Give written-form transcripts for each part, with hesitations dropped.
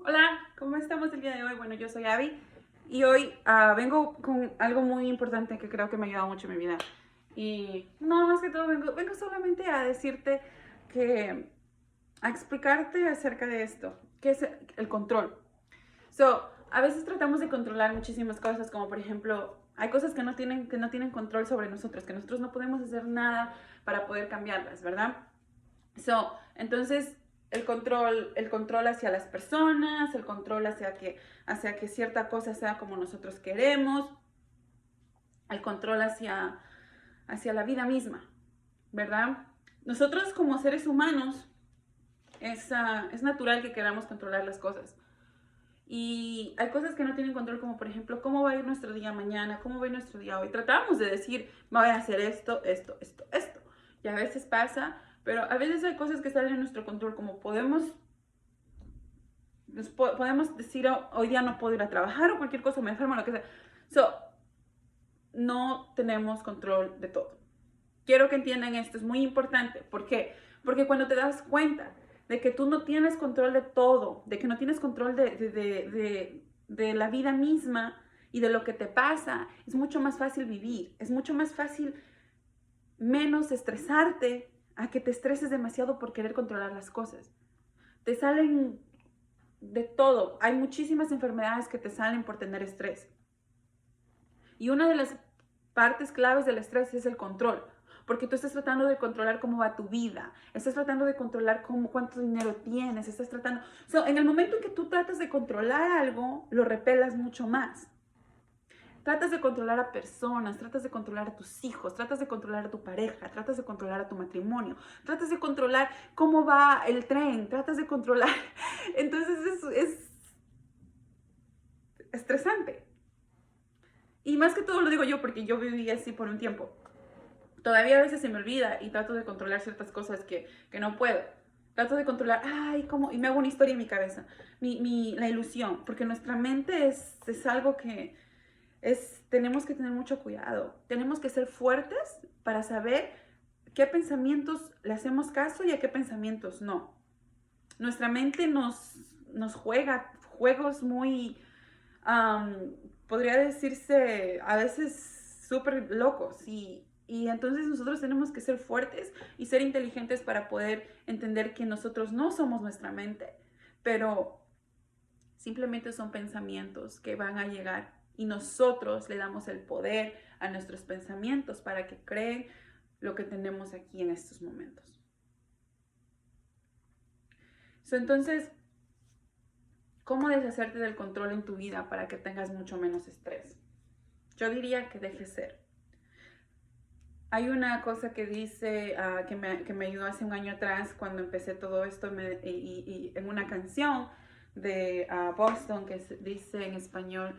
Hola, ¿cómo estamos el día de hoy? Bueno, yo soy Abby y hoy vengo con algo muy importante que creo que me ha ayudado mucho en mi vida. Y no, más que todo, vengo solamente a decirte que, a explicarte acerca de esto, que es el control. A veces tratamos de controlar muchísimas cosas, como por ejemplo, hay cosas que no tienen control sobre nosotros, que nosotros no podemos hacer nada para poder cambiarlas, ¿verdad? Entonces, el control hacia las personas, el control hacia que cierta cosa sea como nosotros queremos, el control hacia la vida misma, ¿verdad? Nosotros como seres humanos es natural que queramos controlar las cosas. Y hay cosas que no tienen control, como por ejemplo, cómo va a ir nuestro día mañana, cómo va a ir nuestro día hoy. Tratamos de decir, voy a hacer esto, esto, esto, esto. Y a veces pasa, pero a veces hay cosas que salen en nuestro control, como podemos decir, "Oh, hoy día no puedo ir a trabajar o cualquier cosa, me enfermo, lo que sea". So, no tenemos control de todo. Quiero que entiendan esto, es muy importante. ¿Por qué? Porque cuando te das cuenta de que tú no tienes control de todo, de que no tienes control de la vida misma y de lo que te pasa, es mucho más fácil vivir, es mucho más fácil menos estresarte a que te estreses demasiado por querer controlar las cosas. Te salen de todo. Hay muchísimas enfermedades que te salen por tener estrés. Y una de las partes claves del estrés es el control. Porque tú estás tratando de controlar cómo va tu vida, estás tratando de controlar cuánto dinero tienes, estás tratando... en el momento en que tú tratas de controlar algo, lo repelas mucho más. Tratas de controlar a personas, tratas de controlar a tus hijos, tratas de controlar a tu pareja, tratas de controlar a tu matrimonio, tratas de controlar cómo va el tren, tratas de controlar... Entonces es estresante. Y más que todo lo digo yo porque yo viví así por un tiempo. Todavía a veces se me olvida y trato de controlar ciertas cosas que no puedo. Trato de controlar, ay, cómo, y me hago una historia en mi cabeza, la ilusión, porque nuestra mente es algo que tenemos que tener mucho cuidado. Tenemos que ser fuertes para saber qué pensamientos le hacemos caso y a qué pensamientos no. Nuestra mente nos juega juegos muy, podría decirse, a veces súper locos. Y entonces nosotros tenemos que ser fuertes y ser inteligentes para poder entender que nosotros no somos nuestra mente, pero simplemente son pensamientos que van a llegar y nosotros le damos el poder a nuestros pensamientos para que creen lo que tenemos aquí en estos momentos. Entonces, ¿cómo deshacerte del control en tu vida para que tengas mucho menos estrés? Yo diría que dejes ser. Hay una cosa que dice, que me ayudó hace un año atrás cuando empecé todo esto y en una canción de Boston que dice en español,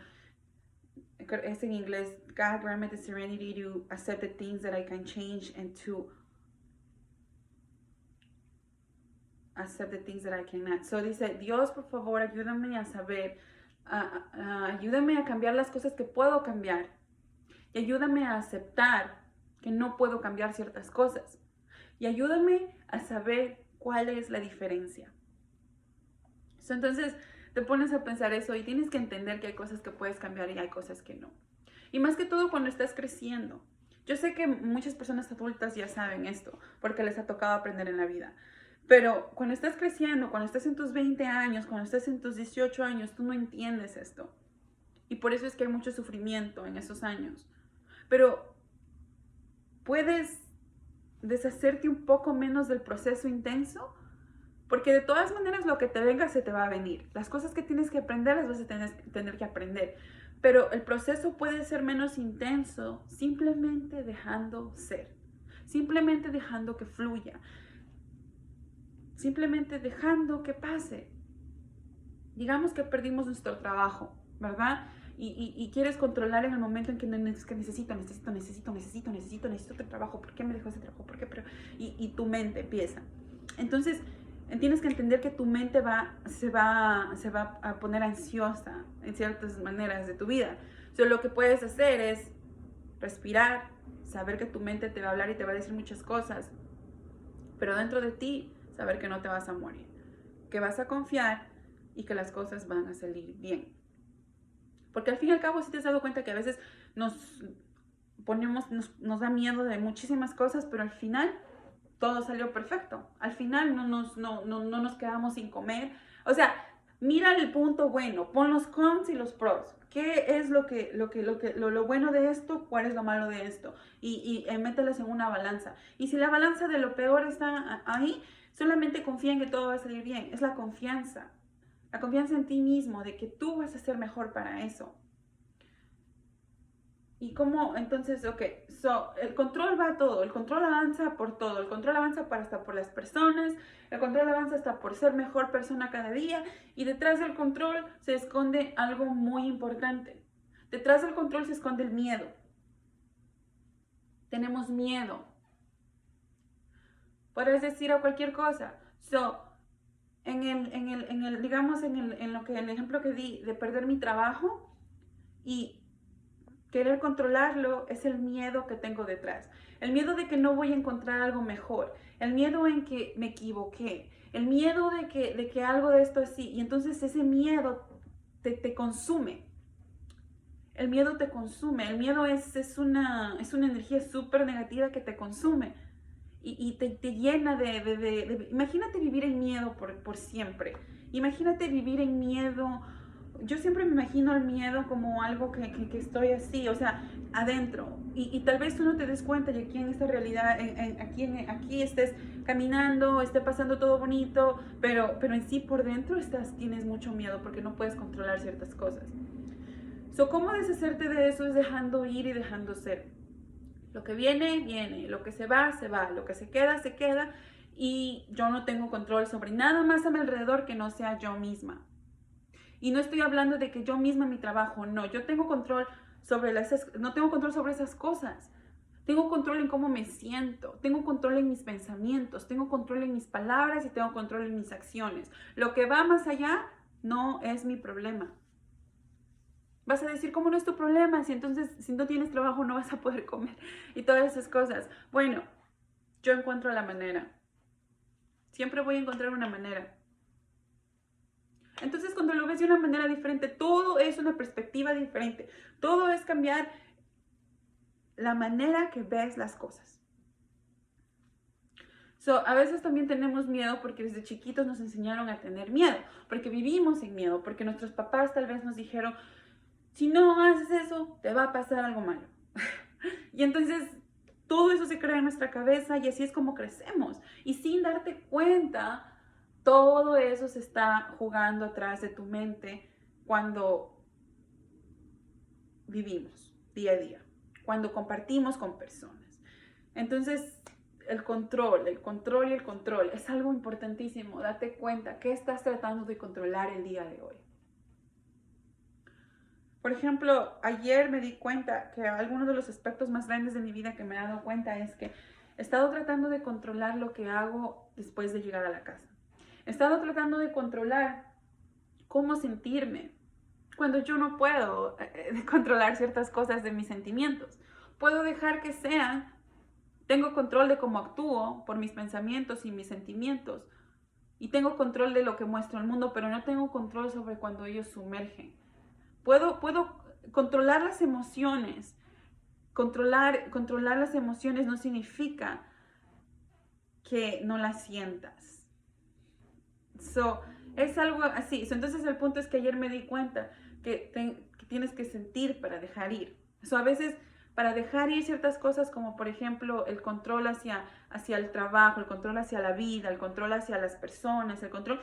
es en inglés: God grant me the serenity to accept the things that I can change and to accept the things that I cannot. Dice, Dios, por favor, ayúdame a saber, ayúdame a cambiar las cosas que puedo cambiar y ayúdame a aceptar que no puedo cambiar ciertas cosas y ayúdame a saber cuál es la diferencia. Entonces te pones a pensar eso y tienes que entender que hay cosas que puedes cambiar y hay cosas que no. Y más que todo cuando estás creciendo. Yo sé que muchas personas adultas ya saben esto porque les ha tocado aprender en la vida. Pero cuando estás creciendo, cuando estás en tus 20 años, cuando estás en tus 18 años, tú no entiendes esto. Y por eso es que hay mucho sufrimiento en esos años. Pero puedes deshacerte un poco menos del proceso intenso, porque de todas maneras lo que te venga se te va a venir. Las cosas que tienes que aprender las vas a tener que aprender. Pero el proceso puede ser menos intenso simplemente dejando ser. Simplemente dejando que fluya. Simplemente dejando que pase. Digamos que perdimos nuestro trabajo, ¿verdad? Y quieres controlar en el momento en que necesito el trabajo. ¿Por qué me dejó ese trabajo? ¿Por qué? Y tu mente empieza. Entonces, tienes que entender que tu mente se va a poner ansiosa en ciertas maneras de tu vida. Lo que puedes hacer es respirar, saber que tu mente te va a hablar y te va a decir muchas cosas, pero dentro de ti, saber que no te vas a morir, que vas a confiar y que las cosas van a salir bien. Porque al fin y al cabo, si te has dado cuenta que a veces nos da miedo de muchísimas cosas, pero al final todo salió perfecto. Al final no nos quedamos sin comer. O sea, mira el punto bueno, pon los cons y los pros. ¿Qué es lo bueno de esto? ¿Cuál es lo malo de esto? Y mételas en una balanza. Y si la balanza de lo peor está ahí, solamente confía en que todo va a salir bien. Es la confianza. La confianza en ti mismo, de que tú vas a ser mejor para eso. ¿Y cómo? Entonces, ok, el control va a todo, el control avanza por todo, el control avanza hasta por las personas, el control avanza hasta por ser mejor persona cada día, y detrás del control se esconde algo muy importante. Detrás del control se esconde el miedo. Tenemos miedo. Puedes decir a cualquier cosa. Digamos, el ejemplo que di de perder mi trabajo y querer controlarlo, es el miedo que tengo detrás. El miedo de que no voy a encontrar algo mejor. El miedo en que me equivoqué. El miedo de que algo de esto así. Y entonces ese miedo te consume. El miedo te consume. El miedo es una energía súper negativa que te consume. Y te llena Imagínate vivir en miedo por siempre. Imagínate vivir en miedo. Yo siempre me imagino el miedo como algo que estoy así, o sea, adentro. Y tal vez tú no te des cuenta y aquí en esta realidad, aquí estés caminando, esté pasando todo bonito, pero en sí por dentro tienes mucho miedo porque no puedes controlar ciertas cosas. ¿Cómo deshacerte de eso? Es dejando ir y dejando ser. Lo que viene, viene. Lo que se va, se va. Lo que se queda, se queda. Y yo no tengo control sobre nada más a mi alrededor que no sea yo misma. Y no estoy hablando de que yo misma mi trabajo, no. Yo tengo control no tengo control sobre esas cosas. Tengo control en cómo me siento. Tengo control en mis pensamientos. Tengo control en mis palabras y tengo control en mis acciones. Lo que va más allá no es mi problema. Vas a decir, ¿cómo no es tu problema? Si entonces, si no tienes trabajo, no vas a poder comer. Y todas esas cosas. Bueno, yo encuentro la manera. Siempre voy a encontrar una manera. Entonces, cuando lo ves de una manera diferente, todo es una perspectiva diferente. Todo es cambiar la manera que ves las cosas. A veces también tenemos miedo porque desde chiquitos nos enseñaron a tener miedo. Porque vivimos en miedo. Porque nuestros papás tal vez nos dijeron, si no haces eso, te va a pasar algo malo. Y entonces todo eso se crea en nuestra cabeza y así es como crecemos. Y sin darte cuenta, todo eso se está jugando atrás de tu mente cuando vivimos día a día, cuando compartimos con personas. Entonces, el control es algo importantísimo. Date cuenta qué estás tratando de controlar el día de hoy. Por ejemplo, ayer me di cuenta que alguno de los aspectos más grandes de mi vida que me he dado cuenta es que he estado tratando de controlar lo que hago después de llegar a la casa. He estado tratando de controlar cómo sentirme cuando yo no puedo controlar ciertas cosas de mis sentimientos. Puedo dejar que sean, tengo control de cómo actúo por mis pensamientos y mis sentimientos. Y tengo control de lo que muestro al mundo, pero no tengo control sobre cuando ellos sumergen. Puedo controlar las emociones. Controlar las emociones no significa que no las sientas. Es algo así. Entonces el punto es que ayer me di cuenta que tienes que sentir para dejar ir. A veces para dejar ir ciertas cosas como por ejemplo el control hacia el trabajo, el control hacia la vida, el control hacia las personas, el control,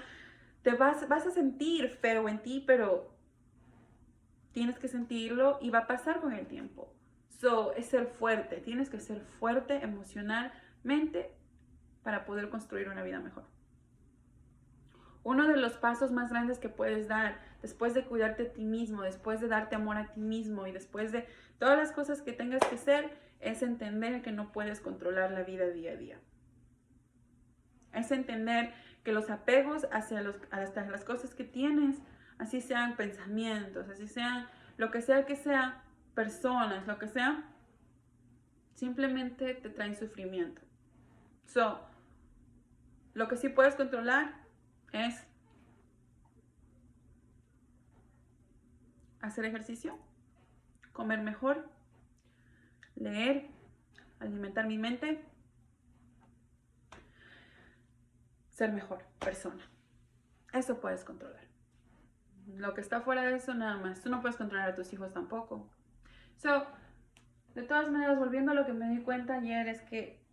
vas a sentir feo en ti, pero tienes que sentirlo y va a pasar con el tiempo. Es ser fuerte. Tienes que ser fuerte emocionalmente para poder construir una vida mejor. Uno de los pasos más grandes que puedes dar después de cuidarte a ti mismo, después de darte amor a ti mismo y después de todas las cosas que tengas que hacer, es entender que no puedes controlar la vida día a día. Es entender que los apegos hacia las cosas que tienes, así sean pensamientos, así sean lo que sea, personas, lo que sea, simplemente te traen sufrimiento. Lo que sí puedes controlar es hacer ejercicio, comer mejor, leer, alimentar mi mente, ser mejor persona. Eso puedes controlar. Lo que está fuera de eso, nada más. Tú no puedes controlar a tus hijos tampoco. De todas maneras, volviendo a lo que me di cuenta ayer, es que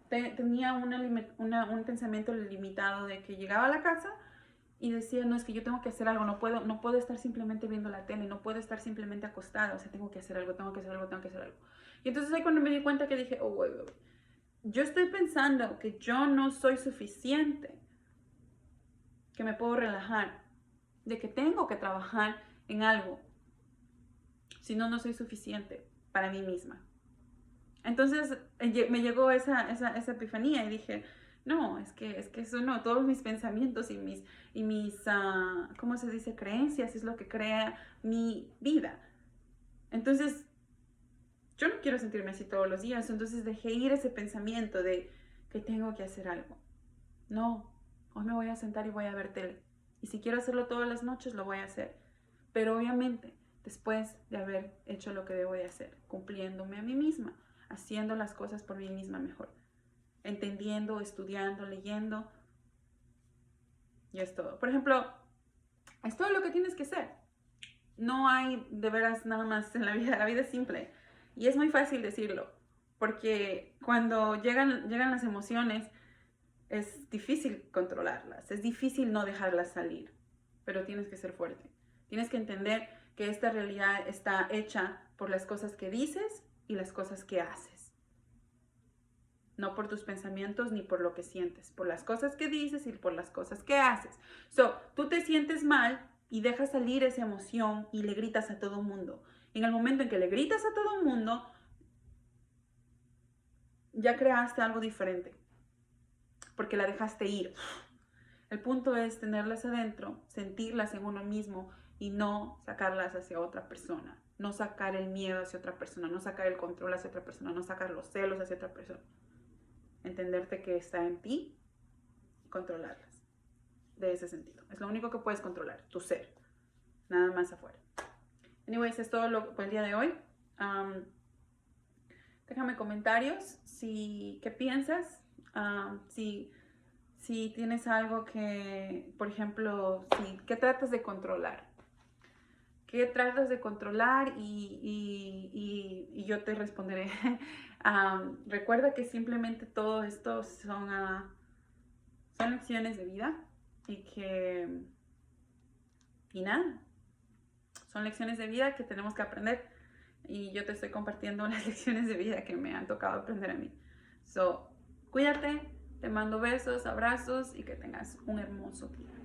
tenía un pensamiento limitado de que llegaba a la casa y decía, no, es que yo tengo que hacer algo, no puedo estar simplemente viendo la tele, no puedo estar simplemente acostada, o sea, tengo que hacer algo, tengo que hacer algo, tengo que hacer algo. Y entonces ahí cuando me di cuenta que dije, oh, wait. Yo estoy pensando que yo no soy suficiente, que me puedo relajar, de que tengo que trabajar en algo, si no, no soy suficiente para mí misma. Entonces me llegó esa epifanía y dije, no, es que eso no, todos mis pensamientos y mis ¿cómo se dice? Creencias es lo que crea mi vida. Entonces, yo no quiero sentirme así todos los días, entonces dejé ir ese pensamiento de que tengo que hacer algo. No, hoy me voy a sentar y voy a ver tele. Y si quiero hacerlo todas las noches, lo voy a hacer. Pero obviamente, después de haber hecho lo que debo de hacer, cumpliéndome a mí misma, haciendo las cosas por mí misma mejor, entendiendo, estudiando, leyendo, y es todo. Por ejemplo, es todo lo que tienes que hacer. No hay de veras nada más en la vida es simple. Y es muy fácil decirlo, porque cuando llegan las emociones, es difícil controlarlas, es difícil no dejarlas salir, pero tienes que ser fuerte. Tienes que entender que esta realidad está hecha por las cosas que dices y las cosas que haces. No por tus pensamientos ni por lo que sientes, por las cosas que dices y por las cosas que haces. Tú te sientes mal y dejas salir esa emoción y le gritas a todo el mundo. En el momento en que le gritas a todo el mundo, ya creaste algo diferente, porque la dejaste ir. El punto es tenerlas adentro, sentirlas en uno mismo y no sacarlas hacia otra persona. No sacar el miedo hacia otra persona, no sacar el control hacia otra persona, no sacar los celos hacia otra persona. Entenderte que está en ti y controlarlas. De ese sentido. Es lo único que puedes controlar, tu ser. Nada más afuera. Anyways, es todo por el día de hoy. Déjame comentarios qué piensas. Si tienes algo que, por ejemplo, ¿qué tratas de controlar? ¿Qué tratas de controlar? Y yo te responderé. Recuerda que simplemente todo esto son lecciones de vida y nada, son lecciones de vida que tenemos que aprender y yo te estoy compartiendo las lecciones de vida que me han tocado aprender a mí. Cuídate, te mando besos, abrazos y que tengas un hermoso día.